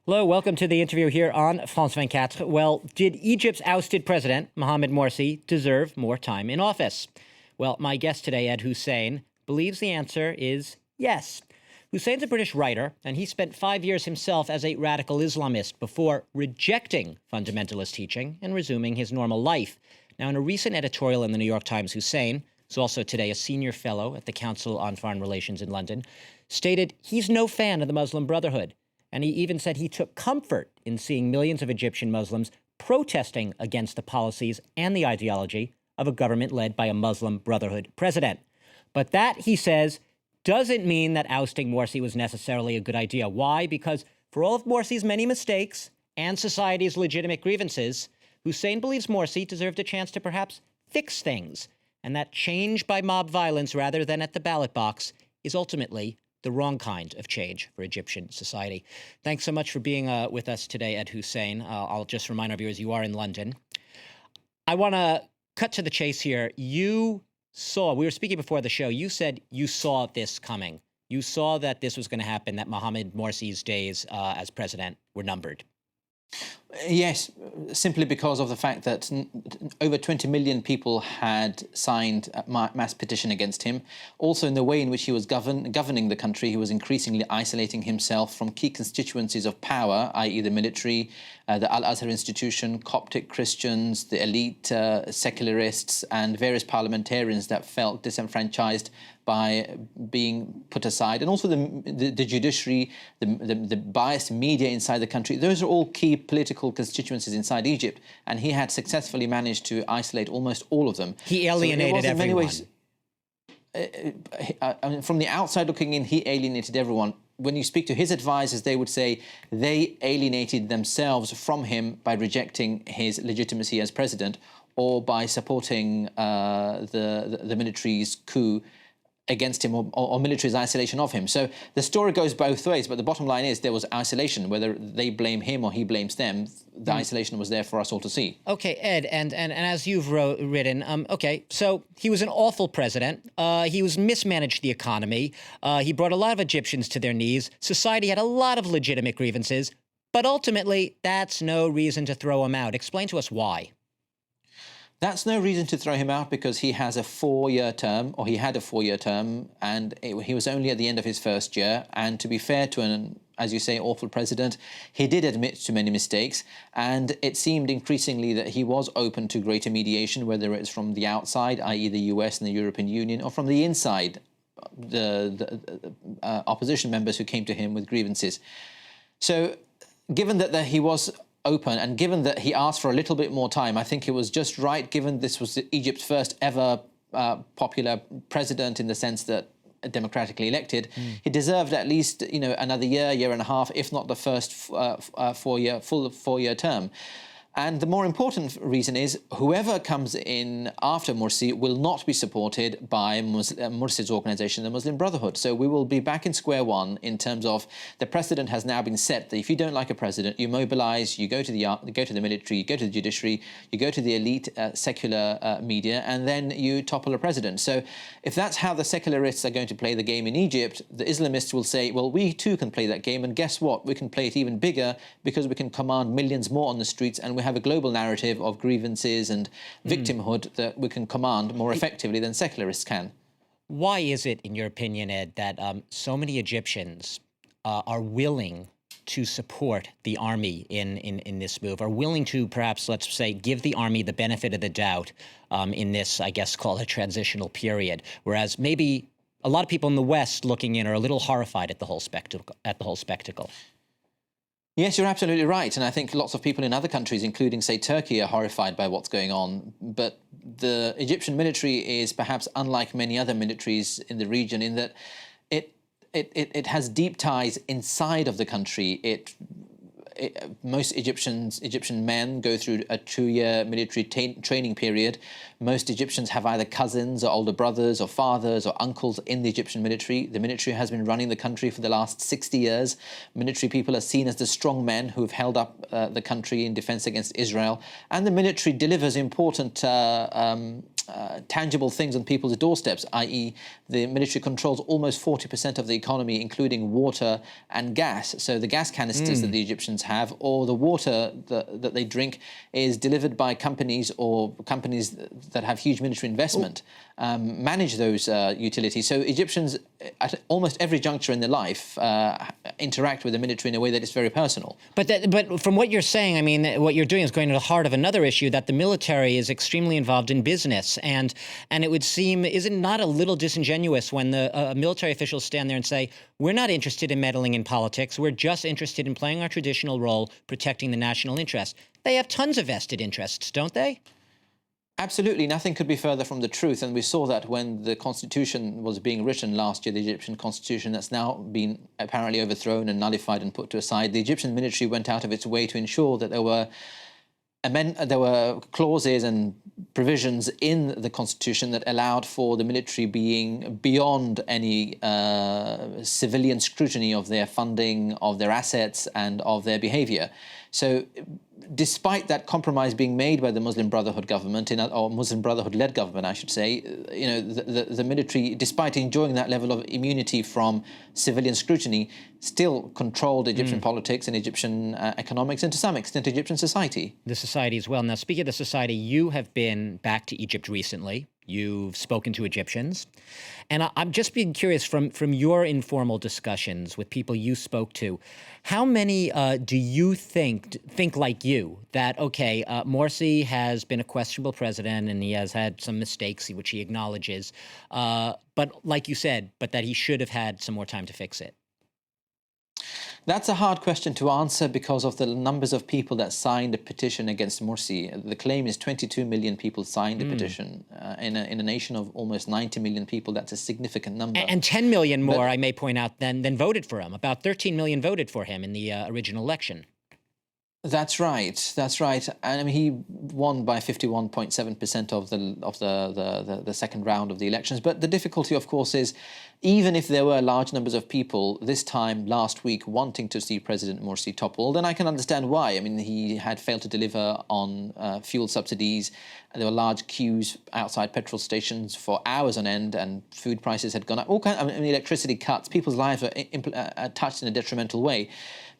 Hello, welcome to the interview here on France 24. Well, did Egypt's ousted president, Mohamed Morsi, deserve more time in office? Well, my guest today, Ed Hussein, believes the answer is yes. Hussein's a British writer, and he spent 5 years himself as a radical Islamist before rejecting fundamentalist teaching and resuming his normal life. Now, in a recent editorial in the New York Times, Hussein, who's also today a senior fellow at the Council on Foreign Relations in London, stated he's no fan of the Muslim Brotherhood. And he even said he took comfort in seeing millions of Egyptian Muslims protesting against the policies and the ideology of a government led by a Muslim Brotherhood president. But that, he says, doesn't mean that ousting Morsi was necessarily a good idea. Why? Because for all of Morsi's many mistakes and society's legitimate grievances, Hussein believes Morsi deserved a chance to perhaps fix things, and that change by mob violence rather than at the ballot box is ultimately the wrong kind of change for Egyptian society. Thanks so much for being with us today, Ed Hussein. I'll just remind our viewers you are in London. I want to cut to the chase here. You saw, we were speaking before the show, you said you saw this coming. You saw that this was going to happen, that Mohamed Morsi's days as president were numbered. Yes, simply because of the fact that over 20 million people had signed a mass petition against him. Also, in the way in which he was governing the country, he was increasingly isolating himself from key constituencies of power, i.e. the military, the Al-Azhar institution, Coptic Christians, the elite secularists, and various parliamentarians that felt disenfranchised by being put aside, and also the judiciary, the biased media inside the country. Those are all key political constituencies inside Egypt, and he had successfully managed to isolate almost all of them. He alienated everyone. I mean, from the outside looking in, he alienated everyone. When you speak to his advisors, they would say they alienated themselves from him by rejecting his legitimacy as president or by supporting the military's coup against him or military's isolation of him. So the story goes both ways, but the bottom line is there was isolation. Whether they blame him or he blames them, the isolation was there for us all to see. Okay, Ed, and as you've written, okay, so he was an awful president. He mismanaged the economy. He brought a lot of Egyptians to their knees. Society had a lot of legitimate grievances, but ultimately, that's no reason to throw him out. Explain to us why. That's no reason to throw him out because he has a 4-year term, or he had a 4-year term, and he was only at the end of his first year. And to be fair to an, as you say, awful president, he did admit to many mistakes, and it seemed increasingly that he was open to greater mediation, whether it's from the outside, i.e. the US and the European Union, or from the inside, the opposition members who came to him with grievances. So given that he was open, and given that he asked for a little bit more time, I think it was just right, given this was Egypt's first ever popular president in the sense that democratically elected, he deserved at least, another year and a half, if not the first full 4-year term. And the more important reason is whoever comes in after Morsi will not be supported by Morsi's organization, the Muslim Brotherhood. So we will be back in square one in terms of the precedent has now been set that if you don't like a president, you mobilize, you go to the military, you go to the judiciary, you go to the elite secular media, and then you topple a president. So if that's how the secularists are going to play the game in Egypt, the Islamists will say, well, we too can play that game, and guess what? We can play it even bigger because we can command millions more on the streets, and we have a global narrative of grievances and victimhood that we can command more effectively than secularists can. Why is it, in your opinion, Ed, that so many Egyptians are willing to support the army in this move, are willing to perhaps, let's say, give the army the benefit of the doubt in this, I guess, call it transitional period, whereas maybe a lot of people in the West looking in are a little horrified at the whole spectacle? Yes, you're absolutely right. And I think lots of people in other countries, including, say, Turkey, are horrified by what's going on. But the Egyptian military is perhaps unlike many other militaries in the region in that it has deep ties inside of the country. Most Egyptian men go through a 2-year military training period. Most Egyptians have either cousins or older brothers or fathers or uncles in the Egyptian military. The military has been running the country for the last 60 years. Military people are seen as the strong men who have held up the country in defense against Israel. And the military delivers important tangible things on people's doorsteps, i.e. the military controls almost 40% of the economy, including water and gas. So the gas canisters that the Egyptians have, or the water that they drink, is delivered by companies that have huge military investment, manage those utilities. So Egyptians, at almost every juncture in their life, interact with the military in a way that is very personal. But from what you're saying, I mean, what you're doing is going to the heart of another issue, that the military is extremely involved in business. And it would seem, is it not a little disingenuous when the military officials stand there and say, we're not interested in meddling in politics, we're just interested in playing our traditional role, protecting the national interest? They have tons of vested interests, don't they? Absolutely, nothing could be further from the truth. And we saw that when the constitution was being written last year, the Egyptian constitution that's now been apparently overthrown and nullified and put to aside. The Egyptian military went out of its way to ensure that there were clauses and provisions in the constitution that allowed for the military being beyond any civilian scrutiny of their funding, of their assets, and of their behavior. So despite that compromise being made by the Muslim Brotherhood government, or Muslim Brotherhood-led government, I should say, the military, despite enjoying that level of immunity from civilian scrutiny, still controlled Egyptian politics and Egyptian economics, and to some extent Egyptian society. The society as well. Now, speaking of the society, you have been back to Egypt recently. You've spoken to Egyptians. And I'm just being curious, from your informal discussions with people you spoke to, how many do you think like you, that, okay, Morsi has been a questionable president and he has had some mistakes, which he acknowledges, but like you said, but that he should have had some more time to fix it? That's a hard question to answer because of the numbers of people that signed a petition against Morsi. The claim is 22 million people signed a petition. In a nation of almost 90 million people, that's a significant number. And 10 million more, I may point out, than voted for him. About 13 million voted for him in the original election. That's right. That's right. And I mean, he won by 51.7% of the second round of the elections. But the difficulty, of course, is even if there were large numbers of people this time last week wanting to see President Morsi toppled, then I can understand why. I mean, he had failed to deliver on fuel subsidies. There were large queues outside petrol stations for hours on end, and food prices had gone up. Electricity cuts. People's lives were touched in a detrimental way.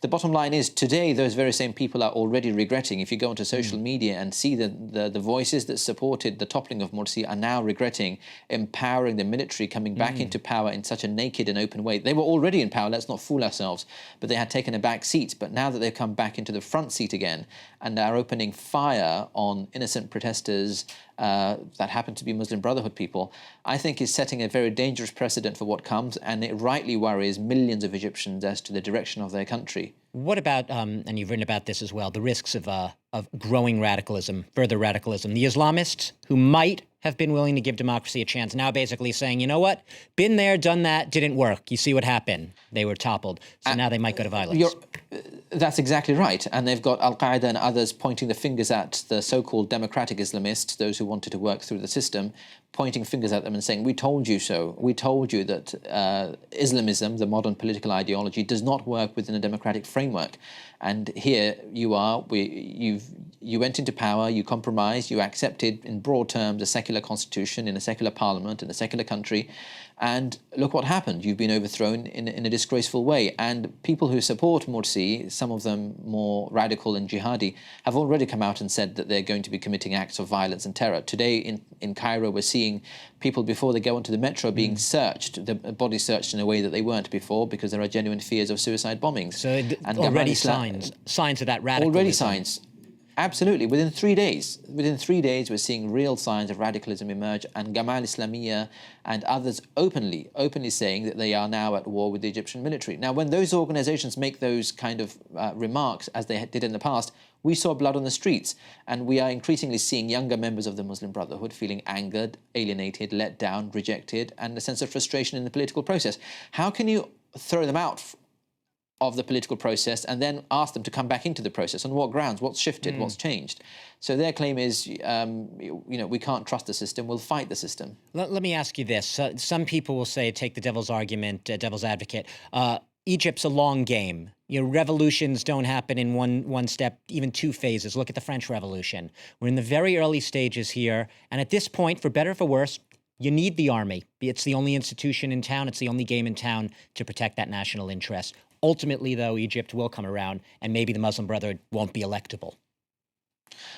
The bottom line is, today, those very same people are already regretting. If you go onto social media and see the voices that supported the toppling of Morsi are now regretting empowering the military coming back into power in such a naked and open way. They were already in power, let's not fool ourselves, but they had taken a back seat. But now that they've come back into the front seat again and are opening fire on innocent protesters that happen to be Muslim Brotherhood people, I think is setting a very dangerous precedent for what comes, and it rightly worries millions of Egyptians as to the direction of their country. What about, and you've written about this as well, the risks of growing radicalism, further radicalism? The Islamists, who might have been willing to give democracy a chance, now basically saying, you know what, been there, done that, didn't work. You see what happened. They were toppled. So now they might go to violence. That's exactly right. And they've got Al-Qaeda and others pointing the fingers at the so-called democratic Islamists, those who wanted to work through the system, pointing fingers at them and saying, we told you so. We told you that Islamism, the modern political ideology, does not work within a democratic framework. And here you are, you went into power, you compromised, you accepted in broad terms a secular constitution in a secular parliament in a secular country, and look what happened. You've been overthrown in a disgraceful way. And people who support Morsi, some of them more radical and jihadi, have already come out and said that they're going to be committing acts of violence and terror. Today in Cairo, we're seeing people, before they go onto the metro, being searched, the bodies searched in a way that they weren't before, because there are genuine fears of suicide bombings. So already signs of that radicalism. Already signs. Absolutely. Within 3 days, we're seeing real signs of radicalism emerge, and Gamal Islamiyah and others openly saying that they are now at war with the Egyptian military. Now, when those organizations make those kind of remarks, as they did in the past, we saw blood on the streets, and we are increasingly seeing younger members of the Muslim Brotherhood feeling angered, alienated, let down, rejected, and a sense of frustration in the political process. How can you throw them out of the political process and then ask them to come back into the process? On what grounds? What's shifted? What's changed? So their claim is, we can't trust the system, we'll fight the system. Let me ask you this. Some people will say, take the devil's argument, devil's advocate, Egypt's a long game. Revolutions don't happen in one step, even two phases. Look at the French Revolution. We're in the very early stages here. And at this point, for better or for worse, you need the army. It's the only institution in town. It's the only game in town to protect that national interest. Ultimately, though, Egypt will come around, and maybe the Muslim Brotherhood won't be electable.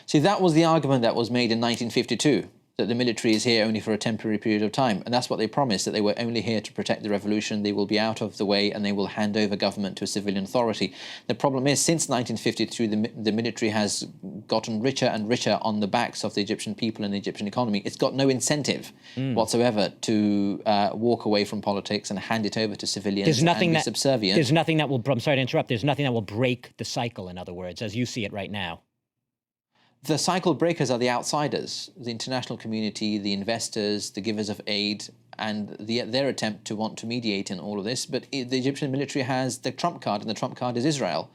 See, that was the argument that was made in 1952. That the military is here only for a temporary period of time. And that's what they promised, that they were only here to protect the revolution, they will be out of the way, and they will hand over government to a civilian authority. The problem is, since 1952, the military has gotten richer and richer on the backs of the Egyptian people and the Egyptian economy. It's got no incentive whatsoever to walk away from politics and hand it over to civilians and be subservient. There's nothing that will, I'm sorry to interrupt, there's nothing that will break the cycle, in other words, as you see it right now. The cycle breakers are the outsiders, the international community, the investors, the givers of aid, and their attempt to want to mediate in all of this. But the Egyptian military has the trump card, and the trump card is Israel.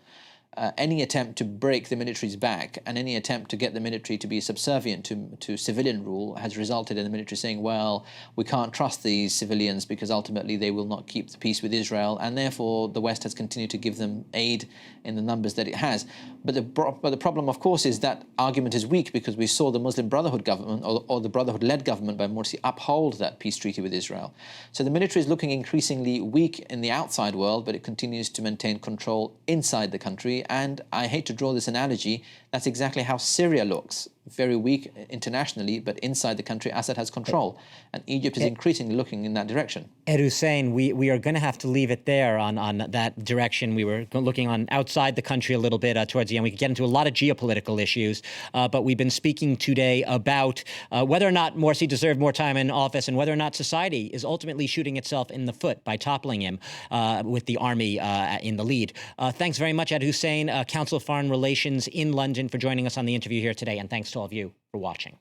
Any attempt to break the military's back and any attempt to get the military to be subservient to civilian rule has resulted in the military saying, well, we can't trust these civilians because ultimately they will not keep the peace with Israel, and therefore the West has continued to give them aid in the numbers that it has. But the problem, of course, is that argument is weak because we saw the Muslim Brotherhood government or the Brotherhood-led government by Morsi uphold that peace treaty with Israel. So the military is looking increasingly weak in the outside world, but it continues to maintain control inside the country. And I hate to draw this analogy, that's exactly how Syria looks. Very weak internationally, but inside the country, Assad has control. And Egypt is increasingly looking in that direction. Ed Hussein, we are going to have to leave it there on that direction. We were looking on outside the country a little bit towards the end. We could get into a lot of geopolitical issues, but we've been speaking today about whether or not Morsi deserved more time in office and whether or not society is ultimately shooting itself in the foot by toppling him with the army in the lead. Thanks very much, Ed Hussein, Council of Foreign Relations in London, for joining us on the interview here today, and thanks to all of you for watching.